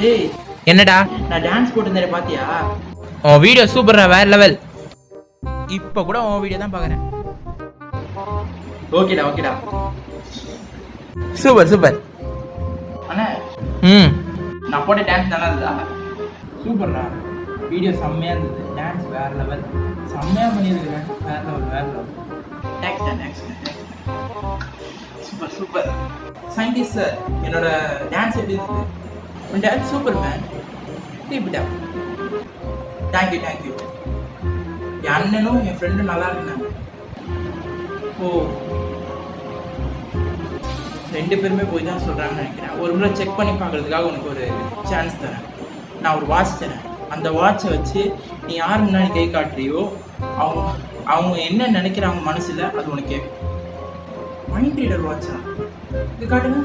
டேய் என்னடா நான் டான்ஸ் போட்டுருந்தேன் பாத்தியா? உன் வீடியோ சூப்பர்டா, வேற லெவல். இப்போ கூட உன் வீடியோ தான் பார்க்குறேன். ஓகேடா ஓகேடா. Super super. அண்ணா நான் போட்ட டான்ஸ் நல்லா இருந்ததா? சூப்பர்டா, வீடியோ செம்மையாக இருந்தது. டான்ஸ் வேற லெவல், செம்மையாக பண்ணியிருக்கிறேன். வேற லெவல் வேற level. Thanks. Super super. Scientist sir, என்னோட டான்ஸ் எப்படி இருந்தது? உன் டான்ஸ் சூப்பர் மேன். இப்படியா? தேங்க்யூ. என் அண்ணனும் என் ஃப்ரெண்டும் நல்லா இருந்தாங்க. ஓ, 2 பேருமே போய் தான் சொல்கிறாங்கன்னு நினைக்கிறேன். ஒரு முறை செக் பண்ணி பார்க்கறதுக்காக உனக்கு ஒரு சான்ஸ் தரேன். நான் ஒரு வாட்ச் தரேன். அந்த வாட்சை வச்சு நீ யார் முன்னாடி கை காட்டுறியோ அவங்க என்ன நினைக்கிறாங்க மனசில் அது உனக்கு கேட்கும். மைண்ட் ரீடர் வாட்சா? இது காட்டுங்க.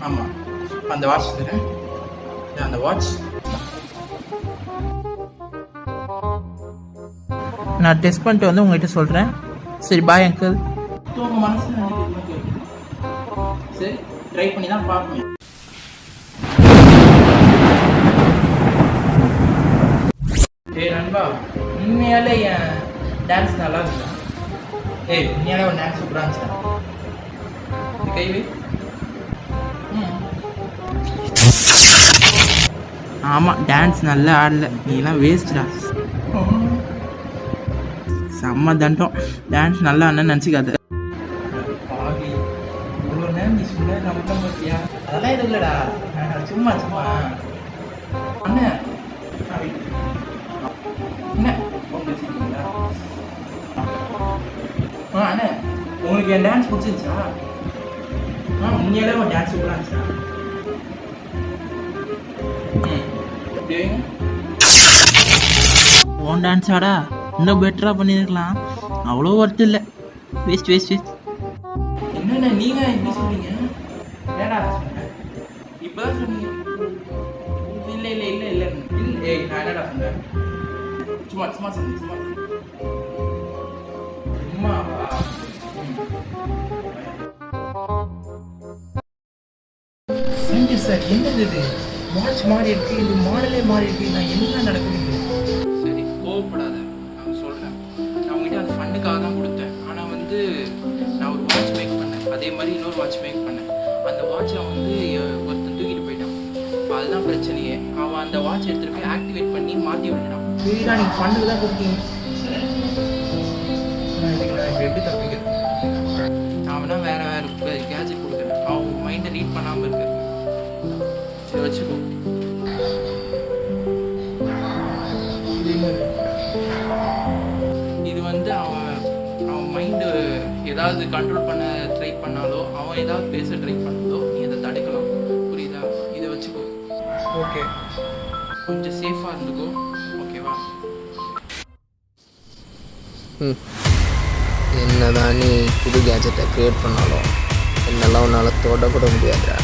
ஆமாம், அந்த வாட்ச் தரேன். அந்த வாட்ச் நான் டெஸ்ட் பண்ணிட்டு வந்து உங்ககிட்ட சொல்கிறேன். சரி, பாய் அங்கிள். உங்கள் மனசில் நினைக்கிறது கேட்கும். சரி, ட்ரை பண்ணி தான் பார்ப்பேன். ஏய் நண்பா, உண்மையாலே என் டான்ஸ் நல்லா இருந்துச்சா? உண்மையாலே ஒரு டான்ஸ் சூப்பராக இருந்துச்சா? கைவி. ஆமாம், டான்ஸ் நல்லா ஆடல. நீலாம் வேஸ்டா. செம்ம தண்டம். டான்ஸ் நல்லா ஆடணும்னு நினச்சிக்காத. இவ்வளோ நேரம் நீ சொல்ல நம்ப பார்த்தியா? அதெல்லாம் எதுவும் இல்லைடா, சும்மா அண்ணன் என்ன ஃபோன் பேசிட்டீங்களா? அண்ணே, உங்களுக்கு என் டான்ஸ் பிடிச்சிருச்சா? உண்மையாலே ஒரு டான்ஸ் சூப்பராக இருந்துச்சா? ஓன் டான்ஸாடா? இன்னும் பெட்டராக பண்ணியிருக்கலாம். அவ்வளோ ஒர்த்து இல்லை. வேஸ்ட். என்னண்ணா நீங்கள் எப்படி சொல்றீங்க? ஏடா சொன்னேன்? இப்போ தான் சொன்னீங்க. இல்லை நான் என்னடா சொன்னேன்? சும்மா சார், என்னது இது? வாட்ச் மாறி இருக்கு, இது மாடலே மாறி இருக்கு. நான் என்ன நடக்குது? சரி, கோவப்படாத, நான் சொல்கிறேன். நான் உங்ககிட்ட அந்த ஃபண்டுக்காக தான் கொடுத்தேன். ஆனால் வந்து நான் ஒரு வாட்ச் மேக் பண்ணேன். அதே மாதிரி இன்னொரு வாட்ச் மேக் பண்ணேன். அந்த வாட்சை வந்து ஒருத்தன் தூக்கிட்டு போயிட்டான். இப்போ அதுதான் பிரச்சனையே. அவன் அந்த வாட்ச் எடுத்துகிட்டு போய் ஆக்டிவேட் பண்ணி மாற்றி விட்டுட்டான். சரிடா, நீங்கள் ஃபண்டுக்கு தான் கொடுத்தீங்க. நான் எப்படி தப்பிக்கிறேன்? அவனா வேறு கேஜெட் கொடுக்குறேன். அவன் மைண்டை ரீட் பண்ணாமல் இருக்கிறது. சரி, வச்சுக்கோ. இது வந்து அவன் மைண்டு ஏதாவது கண்ட்ரோல் பண்ண ட்ரை பண்ணாலோ, அவன் ஏதாவது பேச ட்ரை பண்ணாலோ நீ அதை தடுக்கலாம். புரியுதா? இதை வச்சுக்கோ. ஓகே, கொஞ்சம் சேஃபாக இருந்துக்கோ. ஓகேவா? என்னதான் நீ புது கேஜெட்டை க்ரியேட் பண்ணாலும் என்னெல்லாம் உன்னால் தொட கூட முடியாதுடா.